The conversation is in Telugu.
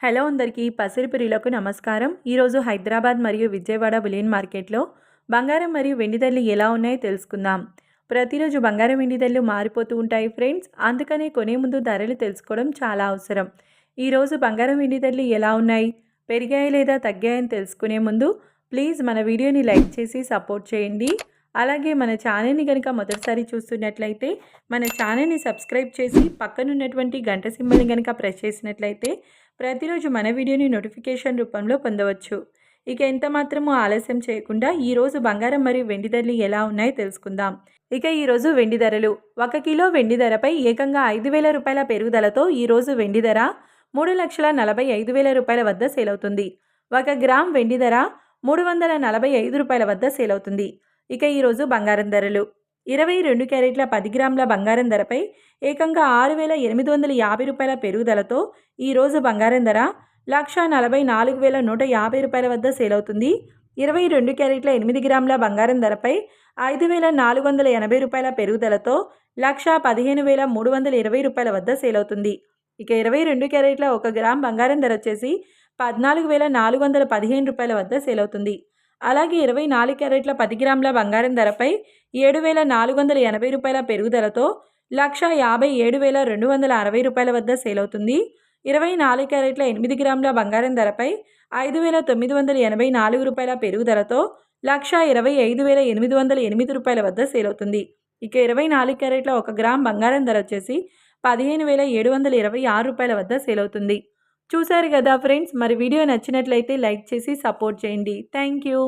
హలో అందరికీ పసిరిపురిలకు నమస్కారం. ఈరోజు హైదరాబాద్ మరియు విజయవాడ బులియన్ మార్కెట్లో బంగారం మరియు వెండి ధరలు ఎలా ఉన్నాయో తెలుసుకుందాం. ప్రతిరోజు బంగారం వెండి ధరలు మారిపోతూ ఉంటాయి ఫ్రెండ్స్. అందుకనే కొనే ముందు ధరలు తెలుసుకోవడం చాలా అవసరం. ఈరోజు బంగారం వెండి ధరలు ఎలా ఉన్నాయి, పెరిగాయి లేదా తగ్గాయని తెలుసుకునే ముందు ప్లీజ్ మన వీడియోని లైక్ చేసి సపోర్ట్ చేయండి. అలాగే మన ఛానల్ని కనుక మొదటిసారి చూస్తున్నట్లయితే మన ఛానల్ని సబ్స్క్రైబ్ చేసి పక్కనున్నటువంటి గంట సింబల్ని కనుక ప్రెస్ చేసినట్లయితే ప్రతిరోజు మన వీడియోని నోటిఫికేషన్ రూపంలో పొందవచ్చు. ఇక ఎంత మాత్రమూ ఆలస్యం చేయకుండా ఈరోజు బంగారం మరియు వెండి ధరలు ఎలా ఉన్నాయో తెలుసుకుందాం. ఇక ఈరోజు వెండి ధరలు. 1 కిలో వెండి ధరపై ఏకంగా 5,000 రూపాయల పెరుగుదలతో ఈరోజు వెండి ధర 3,45,000 రూపాయల వద్ద సేల్ అవుతుంది. 1 గ్రామ్ వెండి ధర 345 రూపాయల వద్ద సేల్ అవుతుంది. ఇక ఈరోజు బంగారం ధరలు. 22 క్యారెట్ల 10 గ్రాముల బంగారం ధరపై ఏకంగా 6,850 రూపాయల పెరుగుదలతో ఈరోజు బంగారం ధర 1,44,150 రూపాయల వద్ద సేల్ అవుతుంది. 22 క్యారెట్ల 8 గ్రాముల బంగారం ధరపై 5,480 రూపాయల పెరుగుదలతో 1,15,320 రూపాయల వద్ద సేల్ అవుతుంది. ఇక 22 క్యారెట్ల 1 గ్రామ్ బంగారం ధర వచ్చేసి 14,415 రూపాయల వద్ద సేల్ అవుతుంది. అలాగే 24 క్యారెట్ల 10 గ్రాముల బంగారం ధరపై 7,480 రూపాయల పెరుగుదలతో 1,57,260 రూపాయల వద్ద సేల్ అవుతుంది. 24 క్యారెట్ల 8 గ్రాముల బంగారం ధరపై 5,984 రూపాయల పెరుగుదలతో 1,25,808 రూపాయల వద్ద సేల్ అవుతుంది. ఇక 24 క్యారెట్ల 1 గ్రామ్ బంగారం ధర వచ్చేసి 15,726 రూపాయల వద్ద సేల్ అవుతుంది. చూశారు కదా ఫ్రెండ్స్. మరి వీడియో నచ్చినట్లయితే లైక్ చేసి సపోర్ట్ చేయండి. Thank you.